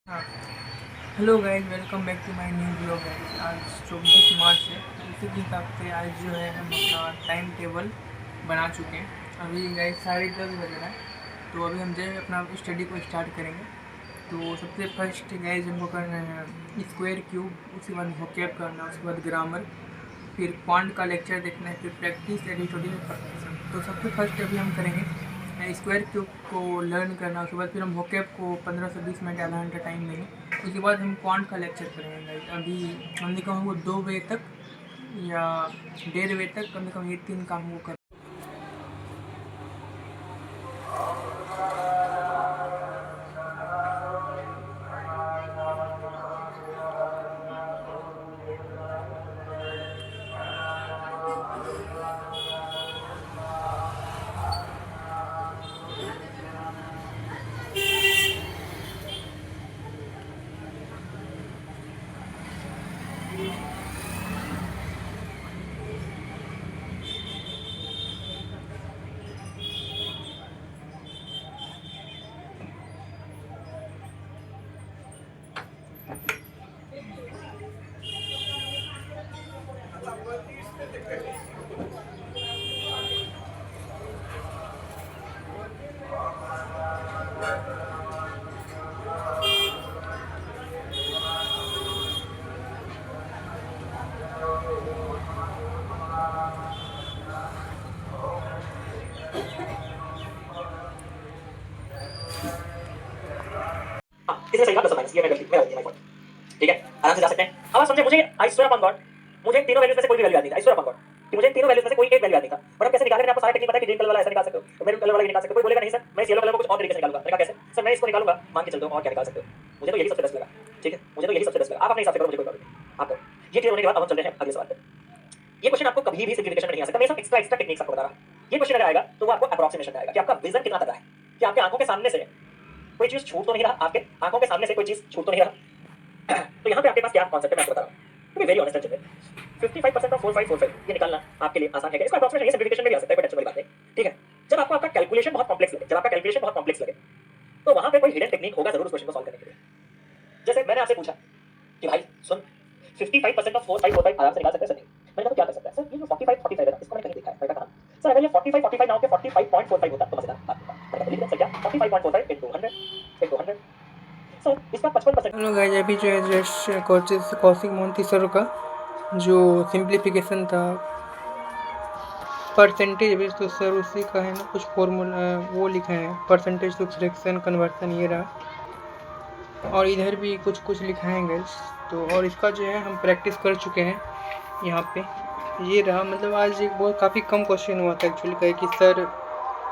हाँ, hello guys, welcome back to my new blog guys. आज 24 मार्च है। इसी के हिसाब से आज जो है हम अपना टाइम टेबल बना चुके हैं। अभी गाइस 10:30 बज रहा है, तो अभी हम जो है अपना स्टडी को स्टार्ट करेंगे। तो सबसे फर्स्ट गाइस हमको करना है स्क्वायर क्यूब, उसके बाद वोकैब करना, उसके बाद ग्रामर, फिर क्वांट का लेक्चर देखना है, फिर प्रैक्टिस एडिटोरियल परफेक्शन। तो सबसे फर्स्ट अभी हम करेंगे स्क्वायर क्यूब को लर्न करना। उसके बाद फिर हम वोकैब को 15 से 20 मिनट आधा घंटा टाइम देंगे। उसके बाद हम क्वांट का लेक्चर करेंगे गाइस। अभी हमने कहा वो 2 बजे तक या 1:30 बजे तक कम से कम ये 3 काम वो कर। किसी सही बात प्लस और माइनस, ये मैं गलती है माय फॉल्ट। ठीक है, आराम से जा सकते हैं। अब आप समझे, मुझे आई स्वेयर अपॉन गॉड, मुझे तीनों वैल्यूज में से कोई भी वैल्यू याद नहीं था। आई स्वेयर अपॉन गॉड कि मुझे तीनों वैल्यूज में से कोई एक वैल्यू याद नहीं था। बट अब कैसे निकालें? मैंने आपको सारा टेक्निक बताया कि ग्रीन कलर वाला ऐसा निकाल सकते हो, तो मैरून कलर वाला ये निकाल सकते हो। कोई बोलेगा नहीं सर मैं इस येलो कलर को कुछ और तरीके से निकालूंगा। मैंने कहा कैसे? सर मैं इसको निकालूंगा, मान के चलते हो और क्या निकाल सकते हो। मुझे तो यही सबसे बेस्ट लगा। ठीक है, मुझे तो यही सबसे बेस्ट लगा। आप अपने हिसाब से करो, मुझे कोई प्रॉब्लम नहीं। आप करो। ये क्लियर होने के बाद अब हम चलते हैं अगले सवाल पे। ये क्वेश्चन आपको कभी भी सिंप्लीफिकेशन में नहीं आ सकता। मैं सब एक्स्ट्रा टेक्निक्स आपको बता रहा हूं। ये क्वेश्चन अगर आएगा तो वो आपको अप्रोक्सीमेशन में आएगा कि आपका विजन कितना तक है, कि आपके आंखों के सामने से कोई चीज छूट तो नहीं रहा, आपके आंखों के सामने से कोई चीज छूट तो नहीं रहा। तो यहाँ पे आपके पास क्या कॉन्सेप्ट है मैं आपको बता रहा हूँ। टू बी वेरी ऑनेस्ट चलिए, 55% ऑफ 4545 ये निकालना आपके लिए आसान है क्या? इसका अप्रोक्सीमेशन ये सिंप्लीफिकेशन में भी आ सकता है, कोई टेंशन वाली बात नहीं। ठीक है, जब आपको आपका कैलकुलेशन बहुत कॉम्प्लेक्स लगे, तो वहां पे कोई हिडन टेक्निक होगा जरूर उस क्वेश्चन को सॉल्व करने के लिए। जैसे मैंने आपसे पूछा कि भाई सुन, 55% ऑफ 4545 आराम से निकाल सकते हैं सर? नहीं। मैंने कहा तो क्या कर सकता है सर? ये जो 45 45 है ना, इसको मैंने कहीं देखा है। मैंने कहा सर अगर ये 45 45 ना हो के 45.45 होता तो मजेदार बात होता। मैंने कहा लिख दे सर, क्या 45.45 into 100 into 100 सर, इसका 55%। हेलो गाइस, अभी जो है जस्ट कौशिक मोहंती सर का जो सिंप्लीफिकेशन था परसेंटेज बेस, तो सर उसी का है ना कुछ फॉर्मूला वो लिखा है, परसेंटेज टू फ्रैक्शन कन्वर्सन ये रहा। और इधर भी कुछ कुछ लिखा है गाइस। तो और इसका जो है हम प्रैक्टिस कर चुके हैं यहाँ पे। ये रहा, मतलब आज एक बहुत काफ़ी कम क्वेश्चन हुआ था एक्चुअली, कहे कि सर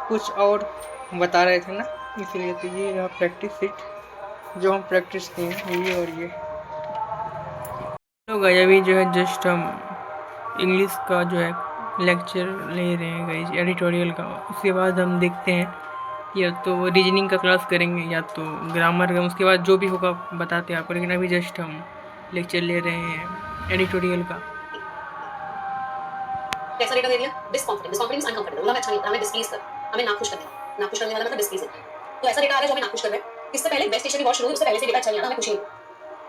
कुछ और बता रहे थे ना, इसलिए। तो ये रहा प्रैक्टिस सीट जो हम प्रैक्टिस किए हैं, ये और ये। तो गाइस अभी जो है जस्ट हम इंग्लिश का जो है लेक्चर ले रहे हैं गाइस, एडिटोरियल का। उसके बाद हम देखते हैं या तो रीजनिंग का क्लास करेंगे या तो ग्रामर का। उसके बाद जो भी होगा बताते हैं आपको, लेकिन अभी जस्ट हम लेक्चर ले रहे हैं एडिटोरियल का। कैसा डेटा दे दिया? डिस्कॉन्फिडेंट मींस अनकंफर्टेबल, बोला मैं अच्छा नहीं, हमें डिस्प्लीज कर, हमें नाखुश कर देना। नाखुश करने वाला मतलब डिस्प्लीज है। तो ऐसा डेटा आ रहा है जो हमें नाखुश कर रहा है। इससे पहले बेस्ट स्टेशन की बहुत शुरू हुई, उससे पहले से डेटा अच्छा नहीं आता, हमें खुशी नहीं।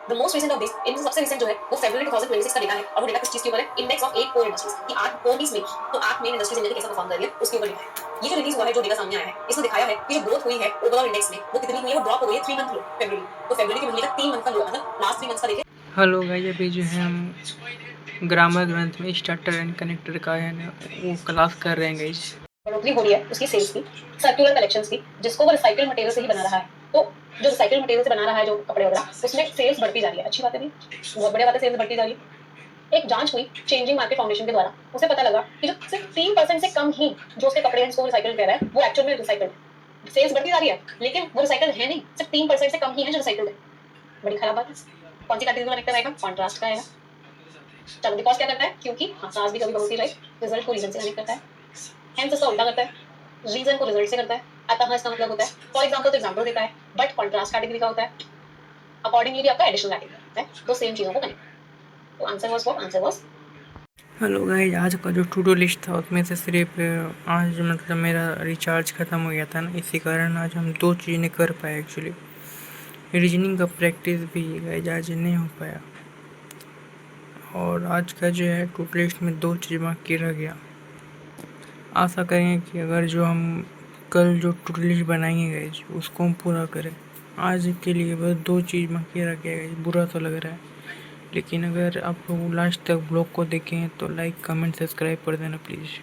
The most recent of this, इनमें सबसे रिसेंट जो है वो फरवरी 2026 का डेटा है। और वो डेटा किस चीज के ऊपर है? इंडेक्स ऑफ 8 कोर इंडस्ट्रीज कि 8 कोर में तो 8 मेन इंडस्ट्रीज इंडिया ने कैसा परफॉर्म कर रही है उसके ऊपर डेटा है। ये जो रिलीज हुआ है, जो डेटा सामने आया है, इसमें दिखाया है कि जो ग्रोथ हुई है ओवरऑल इंडेक्स में वो कितनी हुई है। वो ड्रॉप हो गई है 3 मंथ लो फरवरी। तो फरवरी के महीने का 3 मंथ का लो, मतलब लास्ट 3 मंथ्स का देखें। हेलो गाइस, अभी जो है हम ग्रामर ग्रंथ में स्टार्टर एंड कनेक्टर का है ना वो क्लास कर रहे हैं गाइस। बढ़ोतरी हो रही है उसकी सेल्स की, सर्कुलर कलेक्शंस की, जिसको वो रिसाइकल्ड मटेरियल से ही बना रहा है। तो जो रिसाइकल्ड मटेरियल से बना रहा है जो कपड़े वगैरह, उसमें सेल्स बढ़ती जा रही है। अच्छी बात है नहीं, बहुत बढ़िया बात है, सेल्स बढ़ती जा रही है। एक जांच हुई चेंजिंग मार्केट फाउंडेशन के द्वारा, उसे पता लगा कि जो सिर्फ 3% से कम ही जो उसके कपड़े हैं जिसको रिसाइकल कर रहा है वो एक्चुअल में रिसाइकल्ड है। सेल्स बढ़ती जा रही है लेकिन वो रिसाइकल है नहीं, सिर्फ 3% से कम ही है जो रिसाइकल्ड है। बड़ी खराब बात है। कौन सी कैटेगरी का कनेक्टर आएगा? कॉन्ट्रास्ट का आएगा। चलो बिकॉज क्या करता है? क्योंकि कंट्रास्ट भी कभी बहुत राइट रिजल्ट को रीजन से कनेक्ट करता है, हेंस इसका उल्टा करता है, रीजन को रिजल्ट से करता है। अतः इसका मतलब होता है, फॉर एग्जांपल तो एग्जांपल देता है, बट कॉन्ट्रास्ट कैटेगरी का होता है, अकॉर्डिंगली भी आपका एडिशनल कैटेगरी होता है, तो सेम चीजों को कनेक्ट। तो answer was what? Answer was. Hello guys, आज का जो टू डू लिस्ट था उसमें से सिर्फ आज मतलब मेरा रिचार्ज ख़त्म हो गया था ना, इसी कारण आज हम 2 चीज़ें कर पाए एक्चुअली। रीजनिंग का प्रैक्टिस भी गाइस आज नहीं हो पाया, और आज का जो है टोटल लिस्ट में 2 चीज़ बाकी रह गया। आशा करेंगे कि अगर जो हम कल जो टोटल लिस्ट बनाएंगे गाइस उसको हम पूरा करें। आज के लिए बस 2 चीज़ बाकी रह गया गाइस, बुरा तो लग रहा है, लेकिन अगर आप लोग लास्ट तक ब्लॉग को देखें तो लाइक कमेंट सब्सक्राइब कर देना प्लीज़।